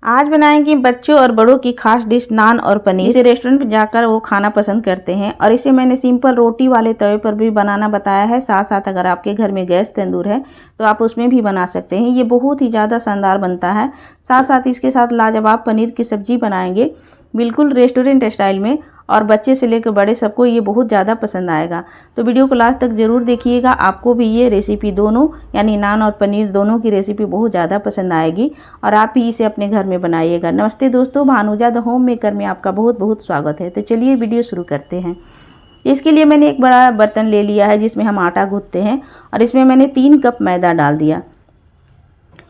आज बनाएंगे बच्चों और बड़ों की खास डिश नान और पनीर। इसे रेस्टोरेंट में जाकर वो खाना पसंद करते हैं और इसे मैंने सिंपल रोटी वाले तवे पर भी बनाना बताया है। साथ साथ अगर आपके घर में गैस तंदूर है तो आप उसमें भी बना सकते हैं। ये बहुत ही ज़्यादा शानदार बनता है। साथ साथ इसके साथ लाजवाब पनीर की सब्जी बनाएंगे बिल्कुल रेस्टोरेंट स्टाइल में, और बच्चे से लेकर बड़े सबको ये बहुत ज़्यादा पसंद आएगा। तो वीडियो को लास्ट तक ज़रूर देखिएगा। आपको भी ये रेसिपी दोनों यानी नान और पनीर दोनों की रेसिपी बहुत ज़्यादा पसंद आएगी और आप भी इसे अपने घर में बनाइएगा। नमस्ते दोस्तों, भानुजा द होम मेकर में आपका बहुत बहुत स्वागत है। तो चलिए वीडियो शुरू करते हैं। इसके लिए मैंने एक बड़ा बर्तन ले लिया है जिसमें हम आटा गूंथते हैं और इसमें मैंने 3 कप मैदा डाल दिया।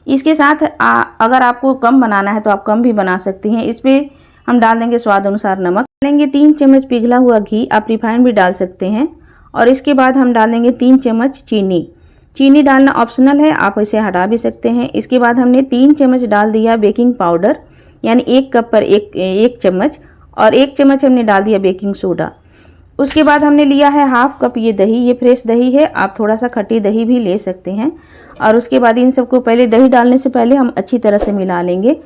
इसके साथ अगर आपको कम बनाना है तो आप कम भी बना सकती हैं। इसमें हम डाल देंगे स्वाद अनुसार नमक, डालेंगे 3 चम्मच पिघला हुआ घी, आप रिफाइंड भी डाल सकते हैं। और इसके बाद हम डाल देंगे 3 चम्मच चीनी। चीनी डालना ऑप्शनल है, आप इसे हटा भी सकते हैं। इसके बाद हमने 3 चम्मच डाल दिया बेकिंग पाउडर, यानी 1 कप पर एक चम्मच, और 1 चम्मच हमने डाल दिया बेकिंग सोडा। उसके बाद हमने लिया है हाफ कप ये दही, ये फ्रेश दही है, आप थोड़ा सा खट्टी दही भी ले सकते हैं। और उसके बाद इन सबको पहले दही डालने से पहले हम अच्छी तरह से मिला लेंगे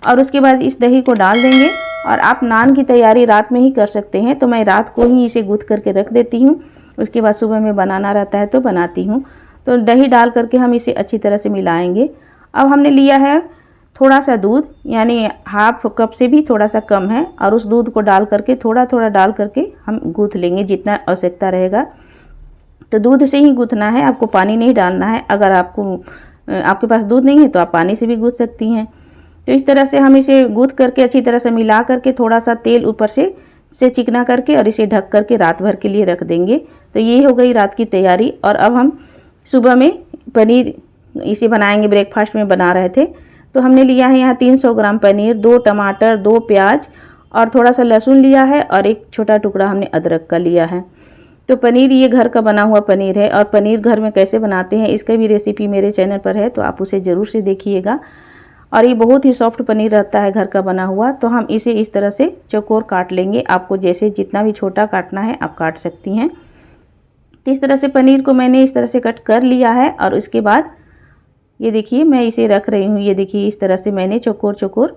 और उसके बाद इस दही को डाल देंगे। और आप नान की तैयारी रात में ही कर सकते हैं, तो मैं रात को ही इसे गूंथ करके रख देती हूँ। उसके बाद सुबह में बनाना रहता है तो बनाती हूँ। तो दही डाल करके हम इसे अच्छी तरह से मिलाएंगे। अब हमने लिया है थोड़ा सा दूध, यानी हाफ कप से भी थोड़ा सा कम है, और उस दूध को डाल करके थोड़ा थोड़ा डाल करके हम गूंथ लेंगे जितना आवश्यकता रहेगा। तो दूध से ही गूंथना है, आपको पानी नहीं डालना है। अगर आपके पास दूध नहीं है तो आप पानी से भी गूंथ सकती हैं। तो इस तरह से हम इसे गूंथ करके अच्छी तरह से मिला करके थोड़ा सा तेल ऊपर से चिकना करके और इसे ढक करके रात भर के लिए रख देंगे। तो ये हो गई रात की तैयारी। और अब हम सुबह में पनीर इसे बनाएंगे, ब्रेकफास्ट में बना रहे थे। तो हमने लिया है यहाँ 300 ग्राम पनीर, 2 टमाटर, 2 प्याज और थोड़ा सा लहसुन लिया है, और एक छोटा टुकड़ा हमने अदरक का लिया है। तो पनीर ये घर का बना हुआ पनीर है, और पनीर घर में कैसे बनाते हैं इसका भी रेसिपी मेरे चैनल पर है, तो आप उसे ज़रूर से देखिएगा। और ये बहुत ही सॉफ्ट पनीर रहता है घर का बना हुआ। तो हम इसे इस तरह से चौकोर काट लेंगे। आपको जैसे जितना भी छोटा काटना है आप काट सकती हैं। तो इस तरह से पनीर को मैंने इस तरह से कट कर लिया है। और उसके बाद ये देखिए मैं इसे रख रही हूँ। ये देखिए इस तरह से मैंने चौकोर चौकोर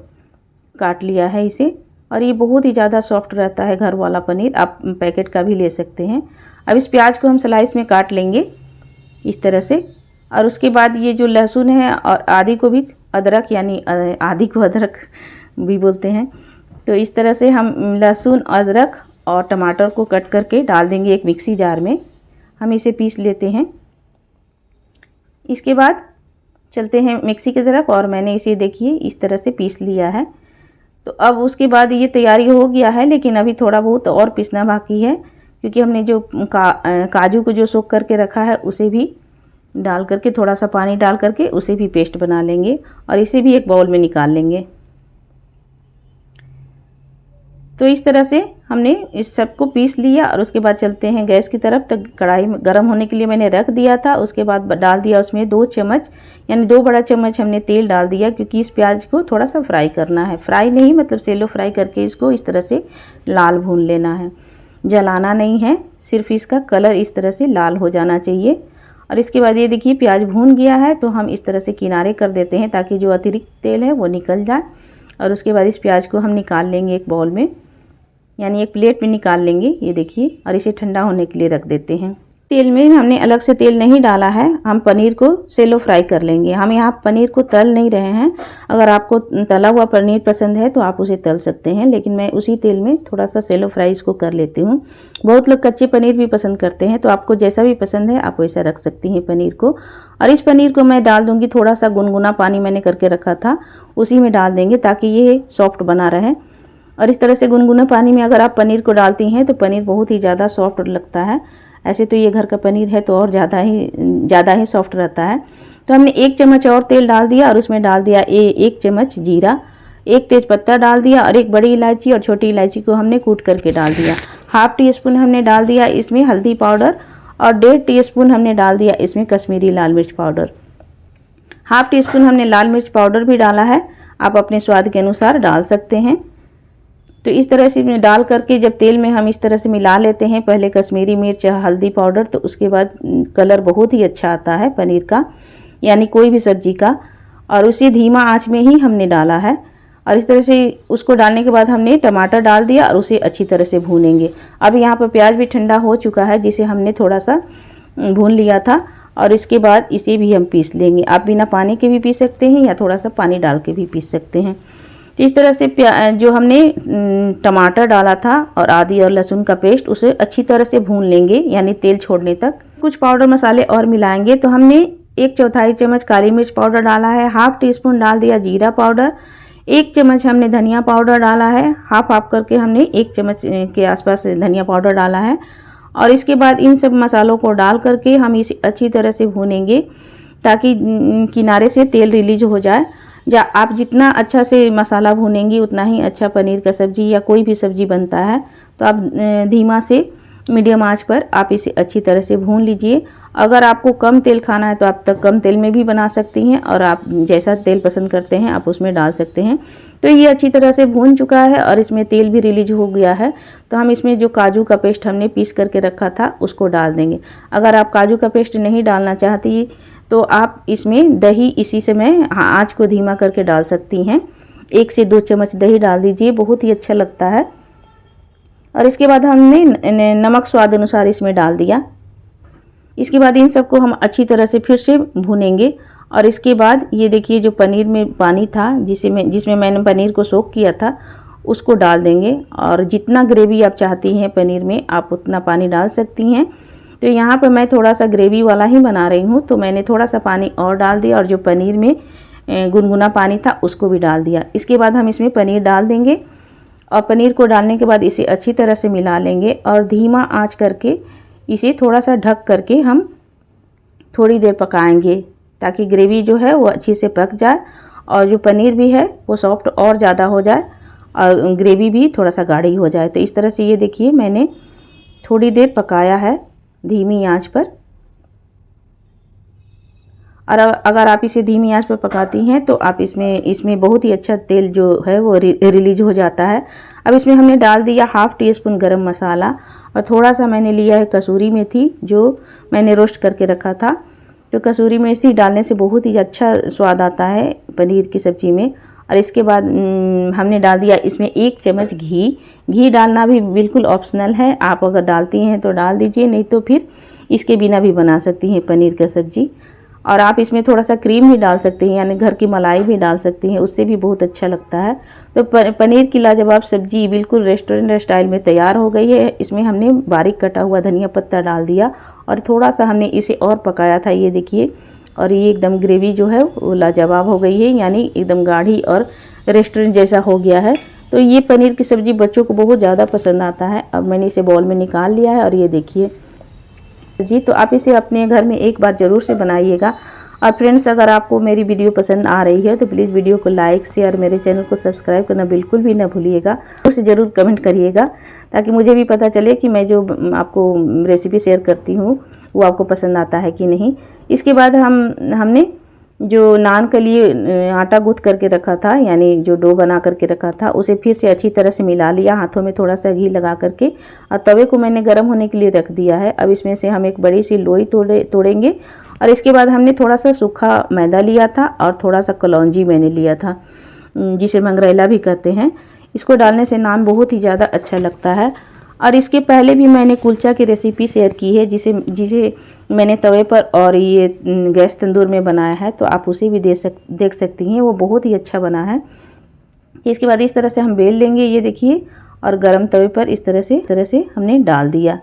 काट लिया है इसे, और ये बहुत ही ज़्यादा सॉफ्ट रहता है घर वाला पनीर। आप पैकेट का भी ले सकते हैं। अब इस प्याज को हम स्लाइस में काट लेंगे इस तरह से। और उसके बाद ये जो लहसुन है और आदि को भी अदरक, यानी आदि को अदरक भी बोलते हैं, तो इस तरह से हम लहसुन, अदरक और टमाटर को कट करके डाल देंगे एक मिक्सी जार में। हम इसे पीस लेते हैं। इसके बाद चलते हैं मिक्सी की तरफ, और मैंने इसे देखिए इस तरह से पीस लिया है। तो अब उसके बाद ये तैयारी हो गया है, लेकिन अभी थोड़ा बहुत और पीसना बाकी है, क्योंकि हमने जो काजू को जो सोख करके रखा है उसे भी डाल करके थोड़ा सा पानी डाल करके उसे भी पेस्ट बना लेंगे, और इसे भी एक बाउल में निकाल लेंगे। तो इस तरह से हमने इस सब को पीस लिया। और उसके बाद चलते हैं गैस की तरफ। तो कढ़ाई में गर्म होने के लिए मैंने रख दिया था। उसके बाद डाल दिया उसमें 2 चम्मच, यानी 2 बड़ा चम्मच हमने तेल डाल दिया, क्योंकि इस प्याज को थोड़ा सा फ्राई करना है। फ्राई नहीं मतलब सेलो फ्राई करके इसको इस तरह से लाल भून लेना है, जलाना नहीं है, सिर्फ इसका कलर इस तरह से लाल हो जाना चाहिए। और इसके बाद ये देखिए प्याज भून गया है, तो हम इस तरह से किनारे कर देते हैं ताकि जो अतिरिक्त तेल है वो निकल जाए। और उसके बाद इस प्याज को हम निकाल लेंगे एक बाउल में, यानी एक प्लेट में निकाल लेंगे। ये देखिए, और इसे ठंडा होने के लिए रख देते हैं। तेल में हमने अलग से तेल नहीं डाला है, हम पनीर को सेलो फ्राई कर लेंगे। हम यहाँ पनीर को तल नहीं रहे हैं। अगर आपको तला हुआ पनीर पसंद है तो आप उसे तल सकते हैं, लेकिन मैं उसी तेल में थोड़ा सा सेलो फ्राई इसको कर लेती हूँ। बहुत लोग कच्चे पनीर भी पसंद करते हैं, तो आपको जैसा भी पसंद है आप वैसा रख सकती हैं पनीर को। और इस पनीर को मैं डाल दूँगी, थोड़ा सा गुनगुना पानी मैंने करके रखा था उसी में डाल देंगे ताकि ये सॉफ्ट बना रहे। और इस तरह से गुनगुना पानी में अगर आप पनीर को डालती हैं तो पनीर बहुत ही ज़्यादा सॉफ्ट लगता है। ऐसे तो ये घर का पनीर है तो और ज़्यादा ही सॉफ्ट रहता है। तो हमने 1 चम्मच और तेल डाल दिया, और उसमें डाल दिया 1 चम्मच जीरा, 1 तेज़पत्ता डाल दिया, और 1 बड़ी इलायची और छोटी इलायची को हमने कूट करके डाल दिया। हाफ टी स्पून हमने डाल दिया इसमें हल्दी पाउडर, और 1.5 टीस्पून हमने डाल दिया इसमें कश्मीरी लाल मिर्च पाउडर। हाफ टी स्पून हमने लाल मिर्च पाउडर भी डाला है, आप अपने स्वाद के अनुसार डाल सकते हैं। तो इस तरह से डाल करके जब तेल में हम इस तरह से मिला लेते हैं, पहले कश्मीरी मिर्च, हल्दी पाउडर, तो उसके बाद कलर बहुत ही अच्छा आता है पनीर का, यानी कोई भी सब्जी का। और उसे धीमा आंच में ही हमने डाला है। और इस तरह से उसको डालने के बाद हमने टमाटर डाल दिया और उसे अच्छी तरह से भूनेंगे। अब यहाँ पर प्याज भी ठंडा हो चुका है, जिसे हमने थोड़ा सा भून लिया था, और इसके बाद इसे भी हम पीस लेंगे। आप बिना पानी के भी पीस सकते हैं या थोड़ा सा पानी डाल के भी पीस सकते हैं। तो इस तरह से जो हमने टमाटर डाला था और आदि और लहसुन का पेस्ट, उसे अच्छी तरह से भून लेंगे, यानी तेल छोड़ने तक। कुछ पाउडर मसाले और मिलाएंगे। तो हमने 1/4 चम्मच काली मिर्च पाउडर डाला है, हाफ टी स्पून डाल दिया जीरा पाउडर, 1 चम्मच हमने धनिया पाउडर डाला है, हाफ करके हमने 1 चम्मच के आसपास धनिया पाउडर डाला है। और इसके बाद इन सब मसालों को डाल करके हम इसे अच्छी तरह से भूनेंगे, ताकि किनारे से तेल रिलीज हो जाए। आप जितना अच्छा से मसाला भूनेंगी उतना ही अच्छा पनीर का सब्ज़ी या कोई भी सब्ज़ी बनता है। तो आप धीमा से मीडियम आंच पर आप इसे अच्छी तरह से भून लीजिए। अगर आपको कम तेल खाना है तो आप तक कम तेल में भी बना सकती हैं, और आप जैसा तेल पसंद करते हैं आप उसमें डाल सकते हैं। तो ये अच्छी तरह से भून चुका है और इसमें तेल भी रिलीज हो गया है। तो हम इसमें जो काजू का पेस्ट हमने पीस करके रखा था उसको डाल देंगे। अगर आप काजू का पेस्ट नहीं डालना चाहती तो आप इसमें दही इसी समय आँच को धीमा करके डाल सकती हैं। 1 से 2 चम्मच दही डाल दीजिए, बहुत ही अच्छा लगता है। और इसके बाद हमने नमक स्वाद अनुसार इसमें डाल दिया। इसके बाद इन सबको हम अच्छी तरह से फिर से भूनेंगे। और इसके बाद ये देखिए, जो पनीर में पानी था जिसमें मैंने पनीर को सोक किया था, उसको डाल देंगे। और जितना ग्रेवी आप चाहती हैं पनीर में, आप उतना पानी डाल सकती हैं। तो यहाँ पर मैं थोड़ा सा ग्रेवी वाला ही बना रही हूँ, तो मैंने थोड़ा सा पानी और डाल दिया, और जो पनीर में गुनगुना पानी था उसको भी डाल दिया। इसके बाद हम इसमें पनीर डाल देंगे, और पनीर को डालने के बाद इसे अच्छी तरह से मिला लेंगे, और धीमा आंच करके इसे थोड़ा सा ढक करके हम थोड़ी देर पकाएंगे, ताकि ग्रेवी जो है वो अच्छी से पक जाए, और जो पनीर भी है वो सॉफ्ट और ज़्यादा हो जाए, और ग्रेवी भी थोड़ा सा गाढ़ी हो जाए। तो इस तरह से ये देखिए, मैंने थोड़ी देर पकाया है धीमी आंच पर। और अगर आप इसे धीमी आंच पर पकाती हैं तो आप इसमें बहुत ही अच्छा तेल जो है वो रिलीज हो जाता है। अब इसमें हमने डाल दिया हाफ टी स्पून गरम मसाला, और थोड़ा सा मैंने लिया है कसूरी मेथी, जो मैंने रोस्ट करके रखा था। तो कसूरी मेथी डालने से बहुत ही अच्छा स्वाद आता है पनीर की सब्ज़ी में। और इसके बाद हमने डाल दिया इसमें 1 चम्मच घी डालना भी बिल्कुल ऑप्शनल है। आप अगर डालती हैं तो डाल दीजिए, नहीं तो फिर इसके बिना भी बना सकती हैं पनीर का सब्ज़ी। और आप इसमें थोड़ा सा क्रीम भी डाल सकती हैं, यानी घर की मलाई भी डाल सकती हैं, उससे भी बहुत अच्छा लगता है। तो पनीर की लाजवाब सब्जी बिल्कुल रेस्टोरेंट स्टाइल में तैयार हो गई है। इसमें हमने बारीक कटा हुआ धनिया पत्ता डाल दिया, और थोड़ा सा हमने इसे और पकाया था, ये देखिए। और ये एकदम ग्रेवी जो है वो लाजवाब हो गई है, यानी एकदम गाढ़ी और रेस्टोरेंट जैसा हो गया है। तो ये पनीर की सब्ज़ी बच्चों को बहुत ज़्यादा पसंद आता है। अब मैंने इसे बाउल में निकाल लिया है, और ये देखिए जी। तो आप इसे अपने घर में एक बार ज़रूर से बनाइएगा। और फ्रेंड्स, अगर आपको मेरी वीडियो पसंद आ रही है तो प्लीज़ वीडियो को लाइक, शेयर, मेरे चैनल को सब्सक्राइब करना बिल्कुल भी ना भूलिएगा। उसे ज़रूर कमेंट करिएगा, ताकि मुझे भी पता चले कि मैं जो आपको रेसिपी शेयर करती हूँ वो आपको पसंद आता है कि नहीं। इसके बाद हमने जो नान के लिए आटा गूँथ करके रखा था, यानी जो डो बना करके रखा था, उसे फिर से अच्छी तरह से मिला लिया हाथों में थोड़ा सा घी लगा करके, और तवे को मैंने गर्म होने के लिए रख दिया है। अब इसमें से हम एक बड़ी सी लोई तोड़ेंगे। और इसके बाद हमने थोड़ा सा सूखा मैदा लिया था, और थोड़ा सा कलौंजी मैंने लिया था, जिसे मंगरेला भी कहते हैं। इसको डालने से नान बहुत ही ज़्यादा अच्छा लगता है। और इसके पहले भी मैंने कुलचा की रेसिपी शेयर की है, जिसे मैंने तवे पर और ये गैस तंदूर में बनाया है, तो आप उसे भी देख सकती हैं, वो बहुत ही अच्छा बना है। इसके बाद इस तरह से हम बेल लेंगे, ये देखिए, और गरम तवे पर इस तरह से हमने डाल दिया।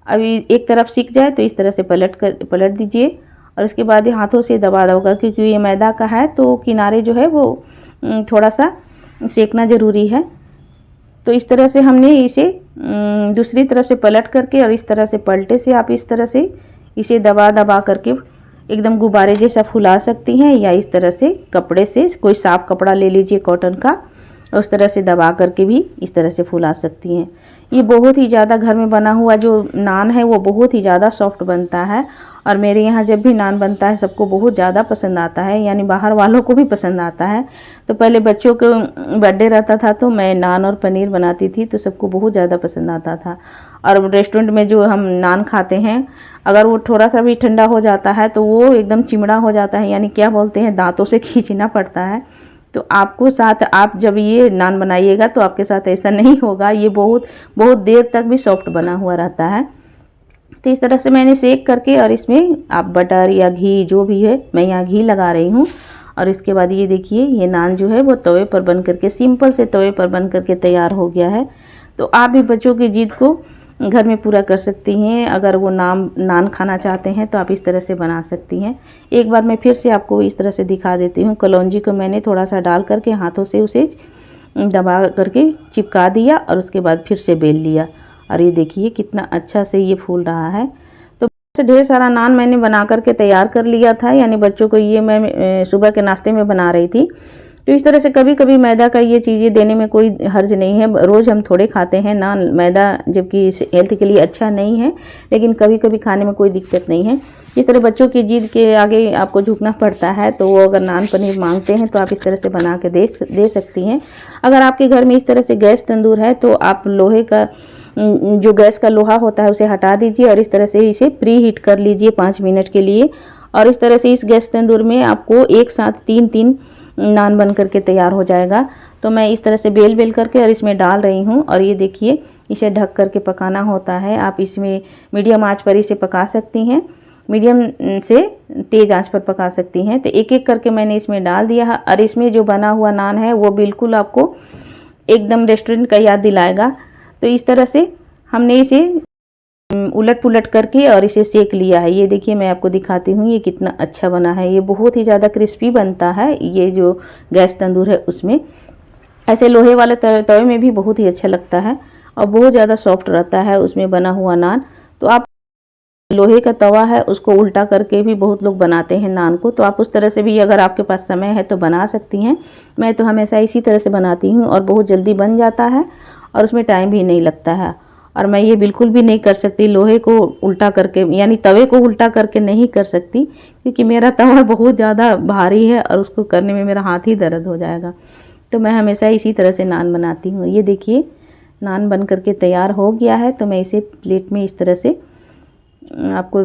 अभी एक तरफ सिक जाए तो इस तरह से पलट दीजिए, और उसके बाद ये हाथों से दबा कर, क्योंकि ये मैदा का है तो किनारे जो है वो थोड़ा सा सेकना ज़रूरी है। तो इस तरह से हमने इसे दूसरी तरफ से पलट करके, और इस तरह से पलटे से आप इस तरह से इसे दबा करके एकदम गुब्बारे जैसा फुला सकती हैं, या इस तरह से कपड़े से, कोई साफ कपड़ा ले लीजिए कॉटन का, उस तरह से दबा करके भी इस तरह से फुला सकती हैं। ये बहुत ही ज़्यादा घर में बना हुआ जो नान है वो बहुत ही ज़्यादा सॉफ्ट बनता है, और मेरे यहाँ जब भी नान बनता है सबको बहुत ज़्यादा पसंद आता है, यानी बाहर वालों को भी पसंद आता है। तो पहले बच्चों को बर्थडे रहता था तो मैं नान और पनीर बनाती थी, तो सबको बहुत ज़्यादा पसंद आता था। और रेस्टोरेंट में जो हम नान खाते हैं, अगर वो थोड़ा सा भी ठंडा हो जाता है तो वो एकदम चिमड़ा हो जाता है, यानी क्या बोलते हैं, दांतों से खींचना पड़ता है। तो आपको साथ आप जब ये नान बनाइएगा तो आपके साथ ऐसा नहीं होगा, ये बहुत बहुत देर तक भी सॉफ्ट बना हुआ रहता है। तो इस तरह से मैंने सेक करके और इसमें आप बटर या घी जो भी है, मैं यहाँ घी लगा रही हूँ। और इसके बाद ये देखिए ये नान जो है वो तवे पर बन करके, सिंपल से तवे पर बन करके तैयार हो गया है। तो आप भी बच्चों की जिद को घर में पूरा कर सकती हैं। अगर वो नान खाना चाहते हैं तो आप इस तरह से बना सकती हैं। एक बार मैं फिर से आपको इस तरह से दिखा देती हूँ। कलौंजी को मैंने थोड़ा सा डाल करके हाथों से उसे दबा करके चिपका दिया और उसके बाद फिर से बेल लिया। और ये देखिए कितना अच्छा से ये फूल रहा है। तो ढेर सारा नान मैंने बना करके तैयार कर लिया था, यानी बच्चों को ये मैं सुबह के नाश्ते में बना रही थी। तो इस तरह से कभी कभी मैदा का ये चीज़ें देने में कोई हर्ज नहीं है। रोज़ हम थोड़े खाते हैं नान, मैदा जबकि हेल्थ के लिए अच्छा नहीं है, लेकिन कभी कभी खाने में कोई दिक्कत नहीं है। इस तरह बच्चों की जिद के आगे आपको झुकना पड़ता है, तो वो अगर नान पनीर मांगते हैं तो आप इस तरह से बना के दे सकती हैं। अगर आपके घर में इस तरह से गैस तंदूर है तो आप लोहे का जो गैस का लोहा होता है उसे हटा दीजिए और इस तरह से इसे प्री हीट कर लीजिए 5 मिनट के लिए। और इस तरह से इस गैस तंदूर में आपको एक साथ 3-3 नान बन करके तैयार हो जाएगा। तो मैं इस तरह से बेल करके और इसमें डाल रही हूँ। और ये देखिए इसे ढक करके पकाना होता है। आप इसमें मीडियम आंच पर इसे पका सकती हैं, मीडियम से तेज़ आंच पर पका सकती हैं। तो एक एक करके मैंने इसमें डाल दिया है और इसमें जो बना हुआ नान है वो बिल्कुल आपको एकदम रेस्टोरेंट का याद दिलाएगा। तो इस तरह से हमने इसे उलट पुलट करके और इसे सेक लिया है। ये देखिए मैं आपको दिखाती हूँ ये कितना अच्छा बना है। ये बहुत ही ज़्यादा क्रिस्पी बनता है, ये जो गैस तंदूर है उसमें। ऐसे लोहे वाले तवे में भी बहुत ही अच्छा लगता है और बहुत ज़्यादा सॉफ्ट रहता है उसमें बना हुआ नान। तो आप लोहे का तवा है उसको उल्टा करके भी बहुत लोग बनाते हैं नान को, तो आप उस तरह से भी अगर आपके पास समय है तो बना सकती हैं। मैं तो हमेशा इसी तरह से बनाती हूँ और बहुत जल्दी बन जाता है और उसमें टाइम भी नहीं लगता है। और मैं ये बिल्कुल भी नहीं कर सकती लोहे को उल्टा करके, यानी तवे को उल्टा करके नहीं कर सकती, क्योंकि मेरा तवा बहुत ज़्यादा भारी है और उसको करने में मेरा हाथ ही दर्द हो जाएगा। तो मैं हमेशा इसी तरह से नान बनाती हूँ। ये देखिए नान बन करके तैयार हो गया है। तो मैं इसे प्लेट में इस तरह से आपको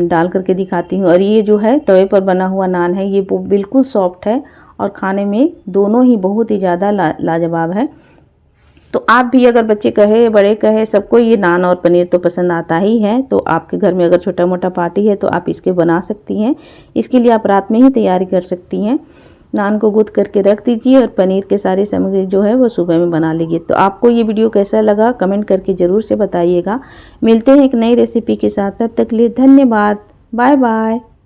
डाल करके दिखाती हूँ। और ये जो है तवे पर बना हुआ नान है ये बिल्कुल सॉफ्ट है और खाने में दोनों ही बहुत ही ज़्यादा लाजवाब है। तो आप भी अगर बच्चे कहे बड़े कहे सबको ये नान और पनीर तो पसंद आता ही है, तो आपके घर में अगर छोटा मोटा पार्टी है तो आप इसके बना सकती हैं। इसके लिए आप रात में ही तैयारी कर सकती हैं। नान को गूँथ करके रख दीजिए और पनीर के सारे सामग्री जो है वो सुबह में बना लीजिए। तो आपको ये वीडियो कैसा लगा कमेंट करके ज़रूर से बताइएगा। मिलते हैं एक नई रेसिपी के साथ, तब तक के लिए धन्यवाद। Bye bye.